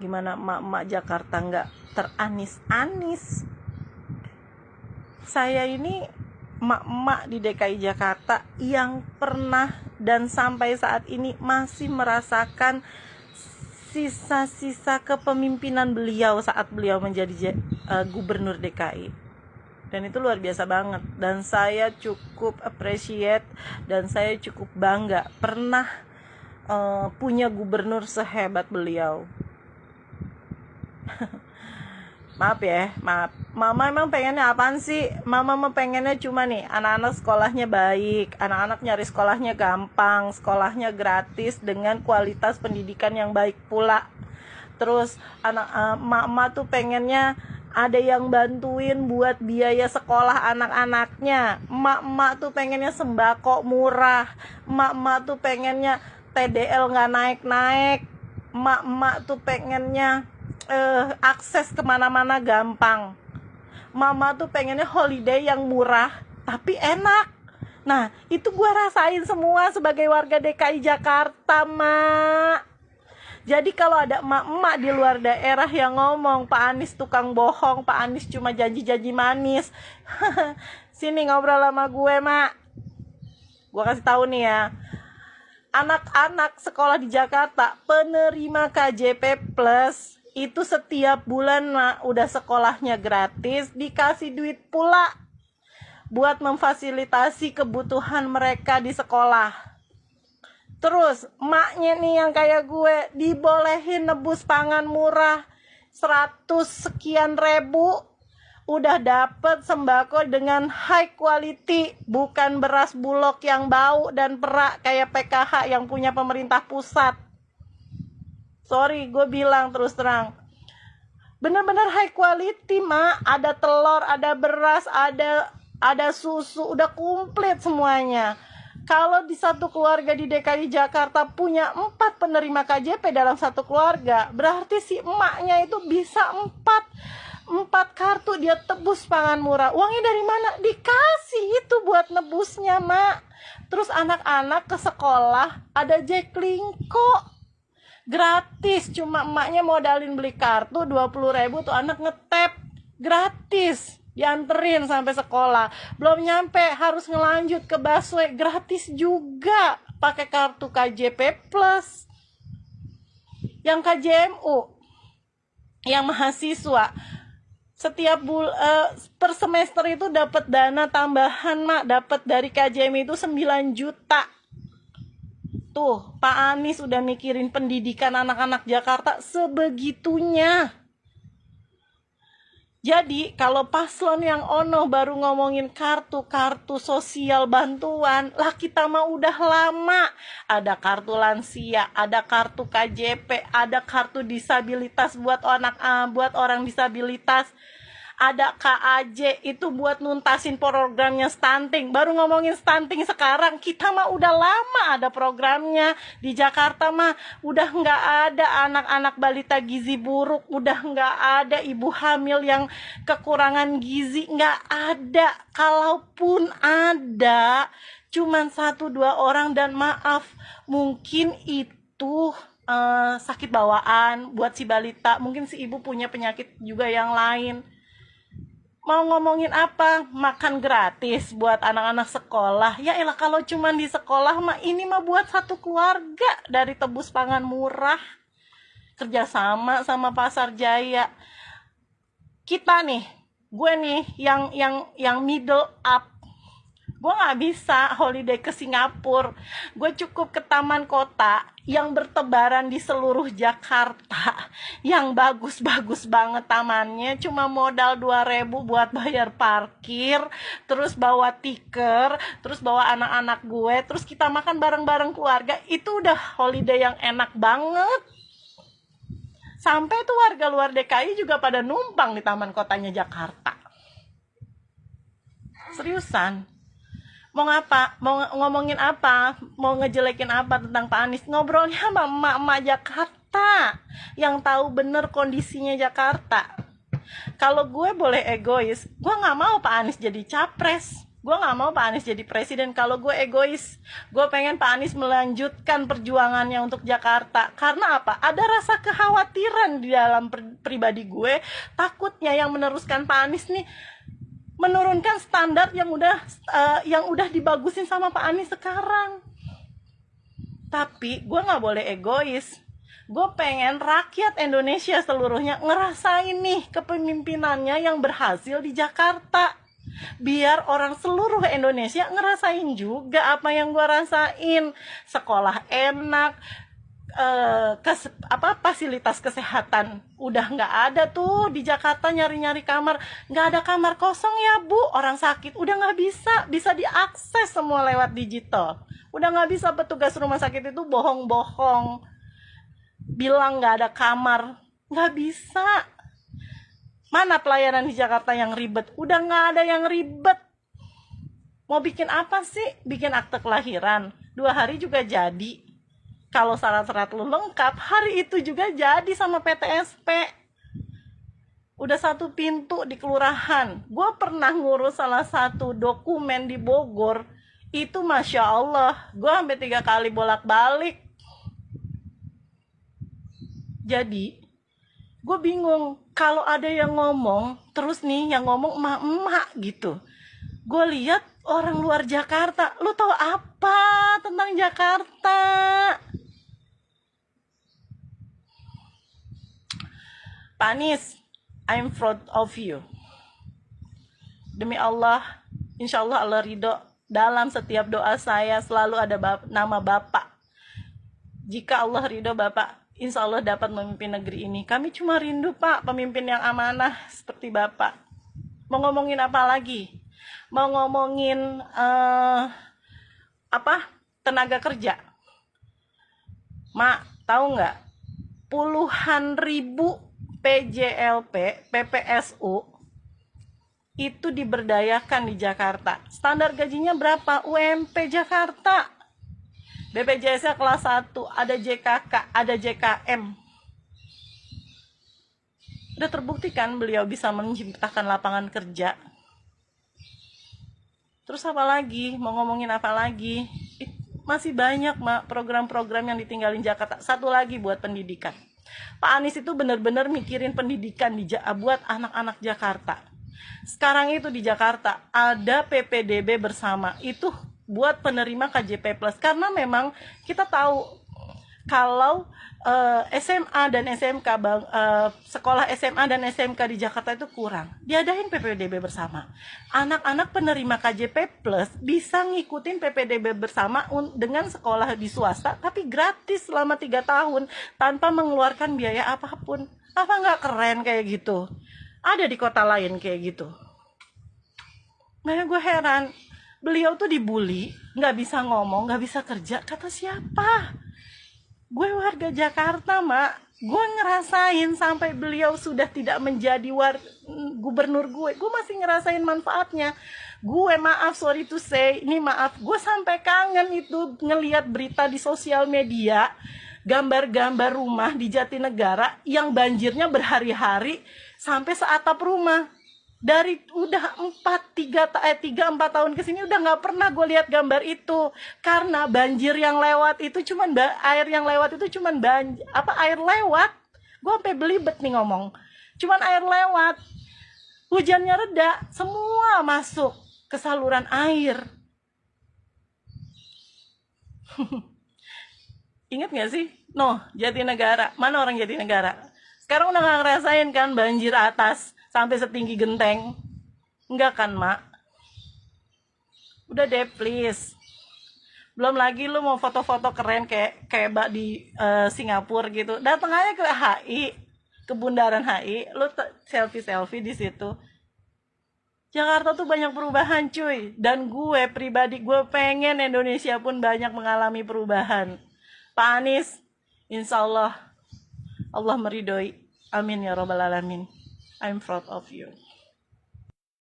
Gimana emak-emak Jakarta nggak teranis-anis? Saya ini emak-emak di DKI Jakarta yang pernah dan sampai saat ini masih merasakan sisa-sisa kepemimpinan beliau saat beliau menjadi gubernur DKI. Dan itu luar biasa banget. Dan saya cukup appreciate dan saya cukup bangga pernah punya gubernur sehebat beliau. Maaf ya, maaf. Mama emang pengennya apaan sih? Mama pengennya cuma nih, anak-anak sekolahnya baik, anak-anak nyari sekolahnya gampang, sekolahnya gratis dengan kualitas pendidikan yang baik pula. Terus mama tuh pengennya ada yang bantuin buat biaya sekolah anak-anaknya. Emak tuh pengennya sembako murah. Emak tuh pengennya TDL nggak naik-naik. Emak tuh pengennya akses kemana-mana gampang. Mama tuh pengennya holiday yang murah tapi enak. Nah, itu gue rasain semua sebagai warga DKI Jakarta, Mak. Jadi kalau ada emak-emak di luar daerah yang ngomong Pak Anies tukang bohong, Pak Anies cuma janji-janji manis, sini ngobrol sama gue, Mak. Gue kasih tahu nih ya, anak-anak sekolah di Jakarta penerima KJP Plus itu setiap bulan, Mak, udah sekolahnya gratis, dikasih duit pula buat memfasilitasi kebutuhan mereka di sekolah. Terus emaknya nih yang kayak gue dibolehin nebus pangan murah 100 sekian ribu, udah dapet sembako dengan high quality, bukan beras bulog yang bau dan perak kayak PKH yang punya pemerintah pusat. Sorry, gue bilang terus terang, bener-bener high quality, Mak. Ada telur, ada beras, ada susu, udah komplit semuanya. Kalau di satu keluarga di DKI Jakarta punya 4 penerima KJP dalam satu keluarga, berarti si emaknya itu bisa 4 kartu dia tebus pangan murah. Uangnya dari mana? Dikasih itu buat nebusnya, Mak. Terus anak-anak ke sekolah ada Jaklingko gratis, cuma emaknya modalin beli kartu 20.000 tuh anak ngetep gratis, dianterin sampai sekolah. Belum nyampe harus ngelanjut ke busway, gratis juga pakai kartu KJP Plus. Yang KJMU, yang mahasiswa setiap per semester itu dapat dana tambahan, Mak. Dapat dari KJM itu 9 juta. Tuh, Pak Anies udah mikirin pendidikan anak-anak Jakarta sebegitunya. Jadi, kalau paslon yang ono baru ngomongin kartu sosial bantuan, lah kita mah udah lama. Ada kartu lansia, ada kartu KJP, ada kartu disabilitas buat orang disabilitas. Ada KAJ itu buat nuntasin programnya stunting. Baru ngomongin stunting sekarang, kita mah udah lama ada programnya. Di Jakarta mah udah nggak ada anak-anak balita gizi buruk, udah nggak ada ibu hamil yang kekurangan gizi, nggak ada. Kalaupun ada, cuman 1-2 orang, dan maaf, mungkin itu sakit bawaan buat si balita, mungkin si ibu punya penyakit juga yang lain. Mau ngomongin apa? Makan gratis buat anak-anak sekolah. Ya elah, kalau cuma di sekolah mah ini mah buat satu keluarga dari tebus pangan murah. Kerjasama sama Pasar Jaya. Kita nih, gue nih yang middle up. Gue gak bisa holiday ke Singapura. Gue cukup ke taman kota yang bertebaran di seluruh Jakarta, yang bagus-bagus banget tamannya, cuma modal 2.000 buat bayar parkir, terus bawa tiker, terus bawa anak-anak gue, terus kita makan bareng-bareng keluarga. Itu udah holiday yang enak banget. Sampai tuh warga luar DKI juga pada numpang di taman kotanya Jakarta. Seriusan. Mau ngapa? Mau ngomongin apa? Mau ngejelekin apa tentang Pak Anies? Ngobrolnya sama emak-emak Jakarta yang tahu bener kondisinya Jakarta. Kalau gue boleh egois, gue gak mau Pak Anies jadi capres. Gue nggak mau Pak Anies jadi presiden. Kalau gue egois, gue pengen Pak Anies melanjutkan perjuangannya untuk Jakarta. Karena apa? Ada rasa kekhawatiran di dalam pribadi gue. Takutnya yang meneruskan Pak Anies nih menurunkan standar yang udah dibagusin sama Pak Anies sekarang. Tapi gue nggak boleh egois. Gue pengen rakyat Indonesia seluruhnya ngerasain nih kepemimpinannya yang berhasil di Jakarta. Biar orang seluruh Indonesia ngerasain juga apa yang gue rasain. Sekolah enak, fasilitas kesehatan udah nggak ada tuh di Jakarta. Nyari-nyari kamar, nggak ada kamar kosong ya Bu. Orang sakit udah nggak bisa diakses semua lewat digital. Udah nggak bisa petugas rumah sakit itu bohong-bohong bilang nggak ada kamar, nggak bisa. Mana pelayanan di Jakarta yang ribet? Udah nggak ada yang ribet. Mau bikin apa sih? Bikin akte kelahiran 2 hari juga jadi. Kalau syarat-syarat lu lengkap, hari itu juga jadi sama PTSP. Udah 1 pintu di kelurahan. Gue pernah ngurus salah satu dokumen di Bogor. Itu Masya Allah, gue sampai 3 kali bolak-balik. Jadi gue bingung kalau ada yang ngomong terus nih, yang ngomong emak-emak gitu. Gue lihat orang luar Jakarta, lu tahu apa tentang Jakarta? Pak Anies, I'm proud of you. Demi Allah, insya Allah Allah ridho. Dalam setiap doa saya selalu ada nama Bapak. Jika Allah ridho Bapak, insya Allah dapat memimpin negeri ini. Kami cuma rindu Pak, pemimpin yang amanah seperti Bapak. Mau ngomongin apa lagi? Mau ngomongin tenaga kerja. Mak, tahu nggak? Puluhan ribu PJLP, PPSU itu diberdayakan di Jakarta. Standar gajinya berapa? UMP Jakarta. BPJS-nya kelas 1, ada JKK, ada JKM. Udah terbukti kan beliau bisa menciptakan lapangan kerja. Terus apa lagi? Mau ngomongin apa lagi? Masih banyak program-program yang ditinggalin Jakarta. Satu lagi buat pendidikan. Pak Anies itu benar-benar mikirin pendidikan buat anak-anak Jakarta. Sekarang itu di Jakarta ada PPDB bersama. Itu buat penerima KJP Plus. Karena memang kita tahu kalau SMA dan SMK, sekolah SMA dan SMK di Jakarta itu kurang. Diadain PPDB bersama. Anak-anak penerima KJP Plus bisa ngikutin PPDB bersama dengan sekolah di swasta, tapi gratis selama 3 tahun tanpa mengeluarkan biaya apapun. Apa nggak keren kayak gitu? Ada di kota lain kayak gitu. Makanya gue heran. Beliau tuh dibully, nggak bisa ngomong, nggak bisa kerja. Kata siapa? Gue warga Jakarta, Mak. Gue ngerasain sampai beliau sudah tidak menjadi gubernur gue masih ngerasain manfaatnya. Gue sorry to say, ini maaf, gue sampai kangen itu ngelihat berita di sosial media, gambar-gambar rumah di Jatinegara yang banjirnya berhari-hari sampai seatap rumah. Dari udah 3-4 tahun kesini udah nggak pernah gue lihat gambar itu, karena banjir yang lewat itu cuman air yang lewat itu cuman air lewat. Gue sampai belibet nih ngomong, cuman air lewat, hujannya reda semua masuk ke saluran air. Ingat nggak sih? Jatinegara, mana orang Jatinegara? Sekarang udah nggak ngerasain kan banjir atas sampai setinggi genteng? Enggak kan, Mak? Udah deh, please. Belum lagi lu mau foto-foto keren kayak di Singapura gitu. Datang aja ke HI, ke Bundaran HI, lu selfie di situ. Jakarta tuh banyak perubahan, cuy. Dan gue pribadi, gue pengen Indonesia pun banyak mengalami perubahan. Pak Anies, insya Allah meridhoi. Amin ya robbal alamin. I'm proud of you.